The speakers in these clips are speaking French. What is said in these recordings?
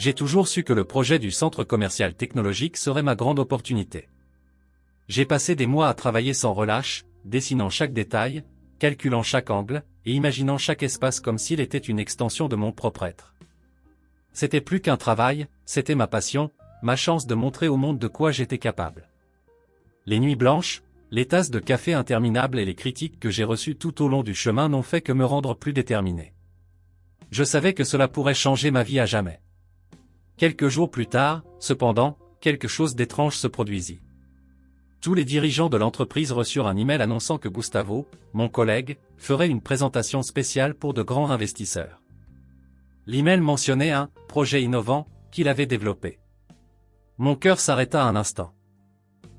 J'ai toujours su que le projet du centre commercial technologique serait ma grande opportunité. J'ai passé des mois à travailler sans relâche, dessinant chaque détail, calculant chaque angle, et imaginant chaque espace comme s'il était une extension de mon propre être. C'était plus qu'un travail, c'était ma passion, ma chance de montrer au monde de quoi j'étais capable. Les nuits blanches, les tasses de café interminables et les critiques que j'ai reçues tout au long du chemin n'ont fait que me rendre plus déterminé. Je savais que cela pourrait changer ma vie à jamais. Quelques jours plus tard, cependant, quelque chose d'étrange se produisit. Tous les dirigeants de l'entreprise reçurent un email annonçant que Gustavo, mon collègue, ferait une présentation spéciale pour de grands investisseurs. L'email mentionnait un « projet innovant » qu'il avait développé. Mon cœur s'arrêta un instant.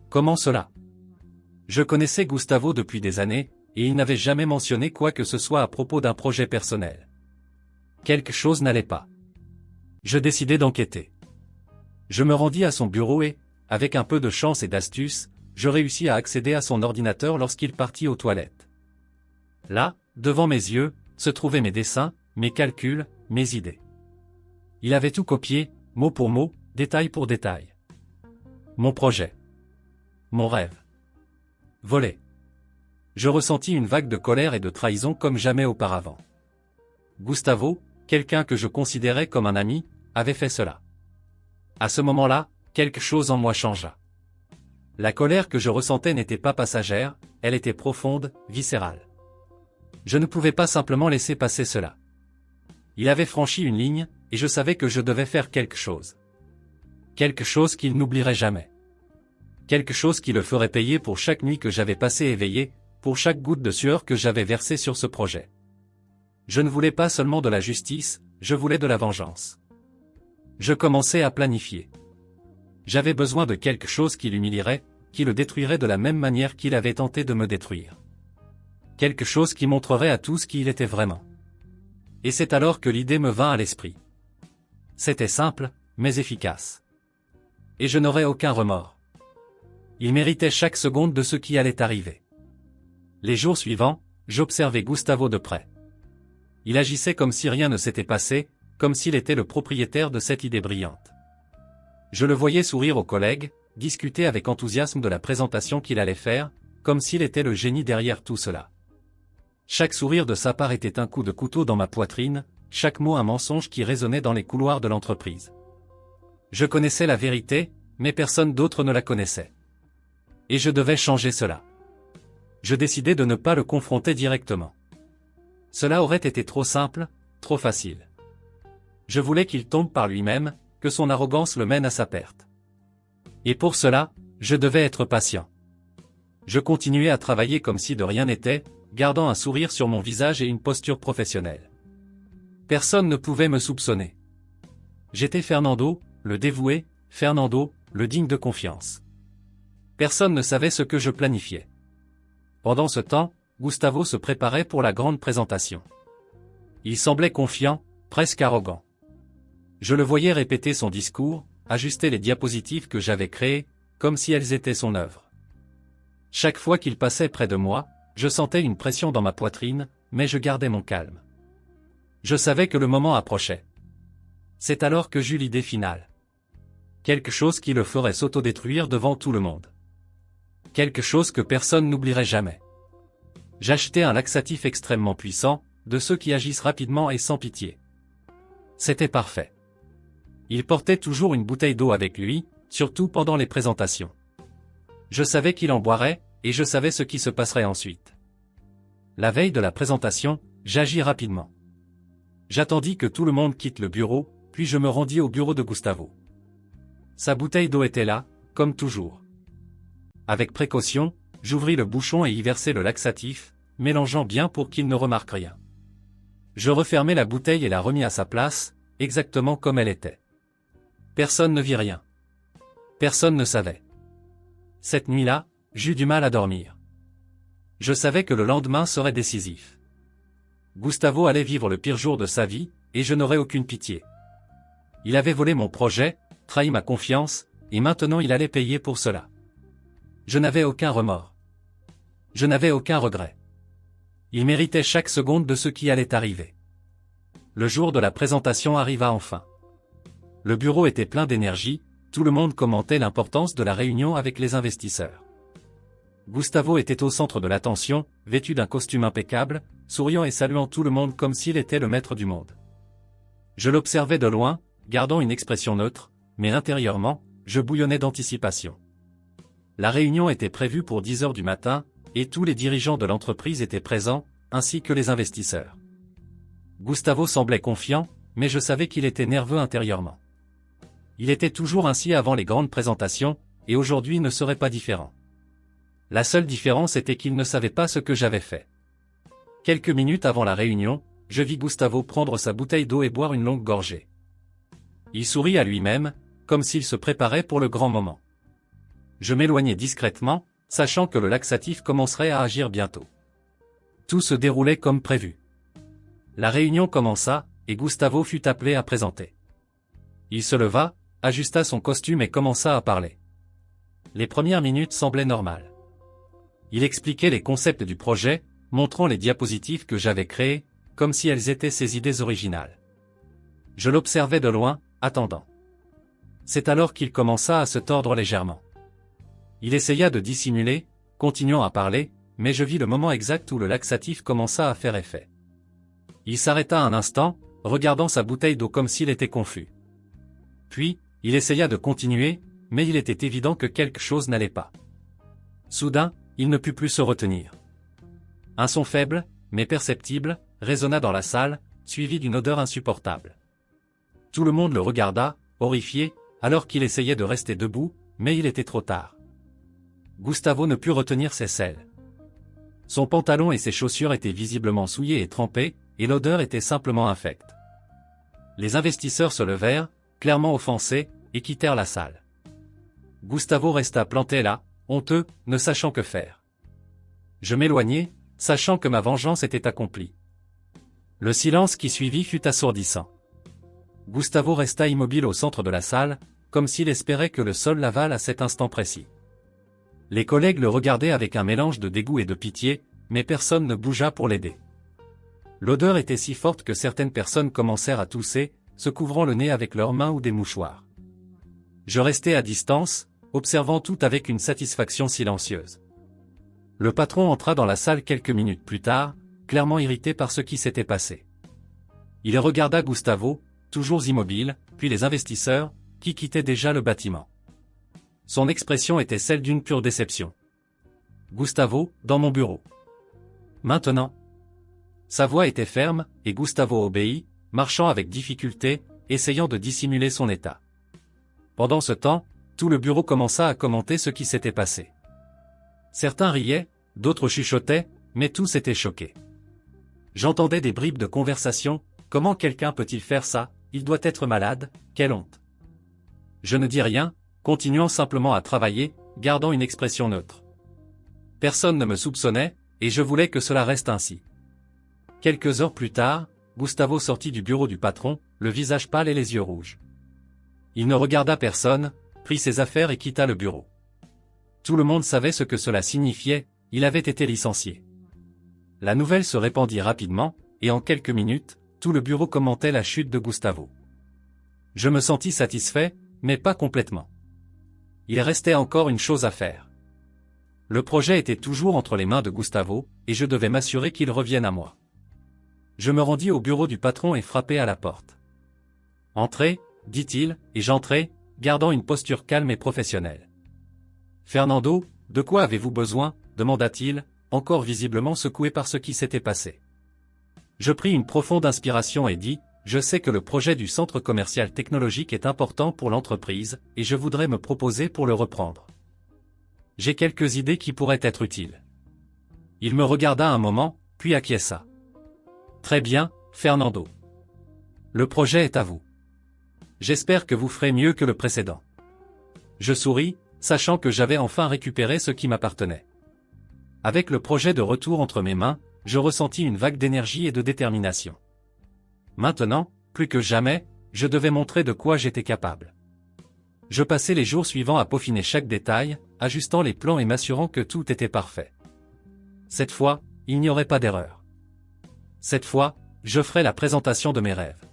Comment cela? Je connaissais Gustavo depuis des années, et il n'avait jamais mentionné quoi que ce soit à propos d'un projet personnel. Quelque chose n'allait pas. Je décidai d'enquêter. Je me rendis à son bureau et, avec un peu de chance et d'astuce, je réussis à accéder à son ordinateur lorsqu'il partit aux toilettes. Là, devant mes yeux, se trouvaient mes dessins, mes calculs, mes idées. Il avait tout copié, mot pour mot, détail pour détail. Mon projet. Mon rêve. Volé. Je ressentis une vague de colère et de trahison comme jamais auparavant. Gustavo, quelqu'un que je considérais comme un ami, avait fait cela. À ce moment-là, quelque chose en moi changea. La colère que je ressentais n'était pas passagère, elle était profonde, viscérale. Je ne pouvais pas simplement laisser passer cela. Il avait franchi une ligne, et je savais que je devais faire quelque chose. Quelque chose qu'il n'oublierait jamais. Quelque chose qui le ferait payer pour chaque nuit que j'avais passée éveillé, pour chaque goutte de sueur que j'avais versée sur ce projet. Je ne voulais pas seulement de la justice, je voulais de la vengeance. Je commençais à planifier. J'avais besoin de quelque chose qui l'humilierait, qui le détruirait de la même manière qu'il avait tenté de me détruire. Quelque chose qui montrerait à tous qui il était vraiment. Et c'est alors que l'idée me vint à l'esprit. C'était simple, mais efficace. Et je n'aurais aucun remords. Il méritait chaque seconde de ce qui allait arriver. Les jours suivants, j'observais Gustavo de près. Il agissait comme si rien ne s'était passé, comme s'il était le propriétaire de cette idée brillante. Je le voyais sourire aux collègues, discuter avec enthousiasme de la présentation qu'il allait faire, comme s'il était le génie derrière tout cela. Chaque sourire de sa part était un coup de couteau dans ma poitrine, chaque mot un mensonge qui résonnait dans les couloirs de l'entreprise. Je connaissais la vérité, mais personne d'autre ne la connaissait. Et je devais changer cela. Je décidai de ne pas le confronter directement. Cela aurait été trop simple, trop facile. Je voulais qu'il tombe par lui-même, que son arrogance le mène à sa perte. Et pour cela, je devais être patient. Je continuais à travailler comme si de rien n'était, gardant un sourire sur mon visage et une posture professionnelle. Personne ne pouvait me soupçonner. J'étais Fernando, le dévoué, Fernando, le digne de confiance. Personne ne savait ce que je planifiais. Pendant ce temps, Gustavo se préparait pour la grande présentation. Il semblait confiant, presque arrogant. Je le voyais répéter son discours, ajuster les diapositives que j'avais créées, comme si elles étaient son œuvre. Chaque fois qu'il passait près de moi, je sentais une pression dans ma poitrine, mais je gardais mon calme. Je savais que le moment approchait. C'est alors que j'eus l'idée finale. Quelque chose qui le ferait s'autodétruire devant tout le monde. Quelque chose que personne n'oublierait jamais. J'achetai un laxatif extrêmement puissant, de ceux qui agissent rapidement et sans pitié. C'était parfait. Il portait toujours une bouteille d'eau avec lui, surtout pendant les présentations. Je savais qu'il en boirait, et je savais ce qui se passerait ensuite. La veille de la présentation, j'agis rapidement. J'attendis que tout le monde quitte le bureau, puis je me rendis au bureau de Gustavo. Sa bouteille d'eau était là, comme toujours. Avec précaution, j'ouvris le bouchon et y versai le laxatif, mélangeant bien pour qu'il ne remarque rien. Je refermai la bouteille et la remis à sa place, exactement comme elle était. Personne ne vit rien. Personne ne savait. Cette nuit-là, j'eus du mal à dormir. Je savais que le lendemain serait décisif. Gustavo allait vivre le pire jour de sa vie, et je n'aurais aucune pitié. Il avait volé mon projet, trahi ma confiance, et maintenant il allait payer pour cela. Je n'avais aucun remords. Je n'avais aucun regret. Il méritait chaque seconde de ce qui allait arriver. Le jour de la présentation arriva enfin. Le bureau était plein d'énergie, tout le monde commentait l'importance de la réunion avec les investisseurs. Gustavo était au centre de l'attention, vêtu d'un costume impeccable, souriant et saluant tout le monde comme s'il était le maître du monde. Je l'observais de loin, gardant une expression neutre, mais intérieurement, je bouillonnais d'anticipation. La réunion était prévue pour 10 heures du matin, et tous les dirigeants de l'entreprise étaient présents, ainsi que les investisseurs. Gustavo semblait confiant, mais je savais qu'il était nerveux intérieurement. Il était toujours ainsi avant les grandes présentations, et aujourd'hui ne serait pas différent. La seule différence était qu'il ne savait pas ce que j'avais fait. Quelques minutes avant la réunion, je vis Gustavo prendre sa bouteille d'eau et boire une longue gorgée. Il sourit à lui-même, comme s'il se préparait pour le grand moment. Je m'éloignai discrètement, sachant que le laxatif commencerait à agir bientôt. Tout se déroulait comme prévu. La réunion commença, et Gustavo fut appelé à présenter. Il se leva, ajusta son costume et commença à parler. Les premières minutes semblaient normales. Il expliquait les concepts du projet, montrant les diapositives que j'avais créées, comme si elles étaient ses idées originales. Je l'observais de loin, attendant. C'est alors qu'il commença à se tordre légèrement. Il essaya de dissimuler, continuant à parler, mais je vis le moment exact où le laxatif commença à faire effet. Il s'arrêta un instant, regardant sa bouteille d'eau comme s'il était confus. Puis, il essaya de continuer, mais il était évident que quelque chose n'allait pas. Soudain, il ne put plus se retenir. Un son faible, mais perceptible, résonna dans la salle, suivi d'une odeur insupportable. Tout le monde le regarda, horrifié, alors qu'il essayait de rester debout, mais il était trop tard. Gustavo ne put retenir ses selles. Son pantalon et ses chaussures étaient visiblement souillés et trempés, et l'odeur était simplement infecte. Les investisseurs se levèrent, clairement offensés, et quittèrent la salle. Gustavo resta planté là, honteux, ne sachant que faire. Je m'éloignai, sachant que ma vengeance était accomplie. Le silence qui suivit fut assourdissant. Gustavo resta immobile au centre de la salle, comme s'il espérait que le sol l'avale à cet instant précis. Les collègues le regardaient avec un mélange de dégoût et de pitié, mais personne ne bougea pour l'aider. L'odeur était si forte que certaines personnes commencèrent à tousser, se couvrant le nez avec leurs mains ou des mouchoirs. Je restai à distance, observant tout avec une satisfaction silencieuse. Le patron entra dans la salle quelques minutes plus tard, clairement irrité par ce qui s'était passé. Il regarda Gustavo, toujours immobile, puis les investisseurs, qui quittaient déjà le bâtiment. Son expression était celle d'une pure déception. Gustavo, dans mon bureau. Maintenant. Sa voix était ferme, et Gustavo obéit, marchant avec difficulté, essayant de dissimuler son état. Pendant ce temps, tout le bureau commença à commenter ce qui s'était passé. Certains riaient, d'autres chuchotaient, mais tous étaient choqués. J'entendais des bribes de conversation, comment quelqu'un peut-il faire ça, il doit être malade, quelle honte. Je ne dis rien, continuant simplement à travailler, gardant une expression neutre. Personne ne me soupçonnait, et je voulais que cela reste ainsi. Quelques heures plus tard, Gustavo sortit du bureau du patron, le visage pâle et les yeux rouges. Il ne regarda personne, prit ses affaires et quitta le bureau. Tout le monde savait ce que cela signifiait, il avait été licencié. La nouvelle se répandit rapidement, et en quelques minutes, tout le bureau commentait la chute de Gustavo. Je me sentis satisfait, mais pas complètement. Il restait encore une chose à faire. Le projet était toujours entre les mains de Gustavo, et je devais m'assurer qu'il revienne à moi. Je me rendis au bureau du patron et frappai à la porte. « Entrez », dit-il, et j'entrai, gardant une posture calme et professionnelle. « Fernando, de quoi avez-vous besoin ?» demanda-t-il, encore visiblement secoué par ce qui s'était passé. Je pris une profonde inspiration et dis, « Je sais que le projet du centre commercial technologique est important pour l'entreprise, et je voudrais me proposer pour le reprendre. J'ai quelques idées qui pourraient être utiles. » Il me regarda un moment, puis acquiesça. « Très bien, Fernando. Le projet est à vous. J'espère que vous ferez mieux que le précédent. » Je souris, sachant que j'avais enfin récupéré ce qui m'appartenait. Avec le projet de retour entre mes mains, je ressentis une vague d'énergie et de détermination. Maintenant, plus que jamais, je devais montrer de quoi j'étais capable. Je passai les jours suivants à peaufiner chaque détail, ajustant les plans et m'assurant que tout était parfait. Cette fois, il n'y aurait pas d'erreur. Cette fois, je ferai la présentation de mes rêves.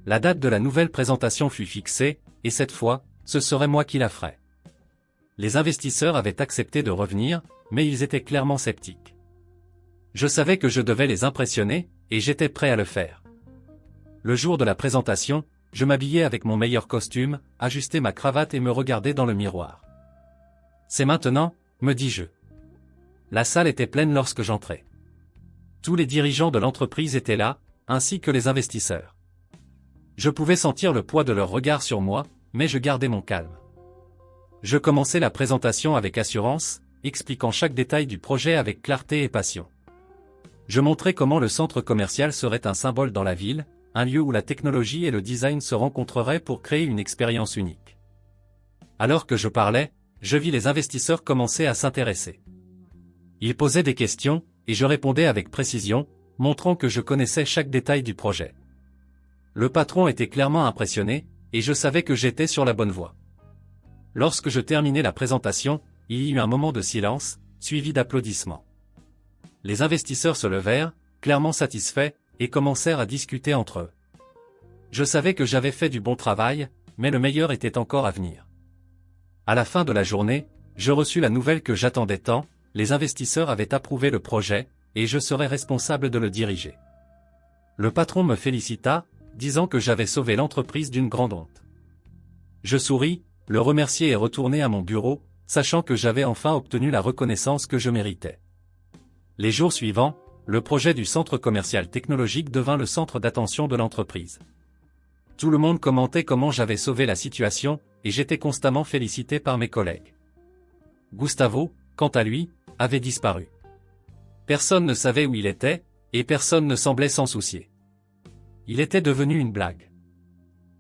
La date de la nouvelle présentation fut fixée, et cette fois, ce serait moi qui la ferais. Les investisseurs avaient accepté de revenir, mais ils étaient clairement sceptiques. Je savais que je devais les impressionner, et j'étais prêt à le faire. Le jour de la présentation, je m'habillais avec mon meilleur costume, ajustais ma cravate et me regardais dans le miroir. C'est maintenant, me dis-je. La salle était pleine lorsque j'entrai. Tous les dirigeants de l'entreprise étaient là, ainsi que les investisseurs. Je pouvais sentir le poids de leur regard sur moi, mais je gardais mon calme. Je commençais la présentation avec assurance, expliquant chaque détail du projet avec clarté et passion. Je montrais comment le centre commercial serait un symbole dans la ville, un lieu où la technologie et le design se rencontreraient pour créer une expérience unique. Alors que je parlais, je vis les investisseurs commencer à s'intéresser. Ils posaient des questions, et je répondais avec précision, montrant que je connaissais chaque détail du projet. Le patron était clairement impressionné, et je savais que j'étais sur la bonne voie. Lorsque je terminai la présentation, il y eut un moment de silence, suivi d'applaudissements. Les investisseurs se levèrent, clairement satisfaits, et commencèrent à discuter entre eux. Je savais que j'avais fait du bon travail, mais le meilleur était encore à venir. À la fin de la journée, je reçus la nouvelle que j'attendais tant, les investisseurs avaient approuvé le projet, et je serais responsable de le diriger. Le patron me félicita, disant que j'avais sauvé l'entreprise d'une grande honte. Je souris, le remerciai et retournai à mon bureau, sachant que j'avais enfin obtenu la reconnaissance que je méritais. Les jours suivants, le projet du centre commercial technologique devint le centre d'attention de l'entreprise. Tout le monde commentait comment j'avais sauvé la situation, et j'étais constamment félicité par mes collègues. Gustavo, quant à lui, avait disparu. Personne ne savait où il était, et personne ne semblait s'en soucier. Il était devenu une blague.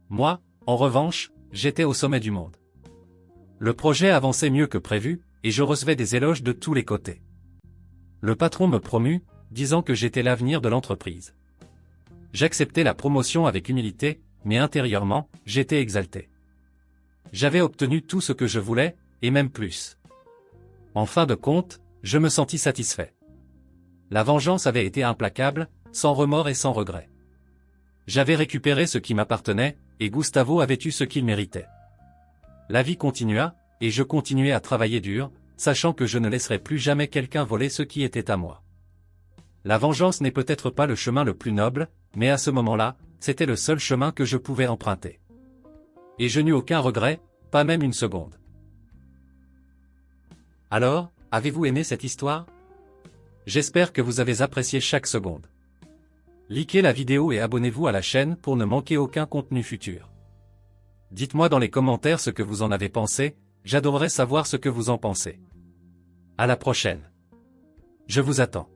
Moi, en revanche, j'étais au sommet du monde. Le projet avançait mieux que prévu, et je recevais des éloges de tous les côtés. Le patron me promut, disant que j'étais l'avenir de l'entreprise. J'acceptais la promotion avec humilité, mais intérieurement, j'étais exalté. J'avais obtenu tout ce que je voulais, et même plus. En fin de compte, je me sentis satisfait. La vengeance avait été implacable, sans remords et sans regret. J'avais récupéré ce qui m'appartenait, et Gustavo avait eu ce qu'il méritait. La vie continua, et je continuai à travailler dur, sachant que je ne laisserais plus jamais quelqu'un voler ce qui était à moi. La vengeance n'est peut-être pas le chemin le plus noble, mais à ce moment-là, c'était le seul chemin que je pouvais emprunter. Et je n'eus aucun regret, pas même une seconde. Alors, avez-vous aimé cette histoire? J'espère que vous avez apprécié chaque seconde. Likez la vidéo et abonnez-vous à la chaîne pour ne manquer aucun contenu futur. Dites-moi dans les commentaires ce que vous en avez pensé, j'adorerais savoir ce que vous en pensez. À la prochaine. Je vous attends.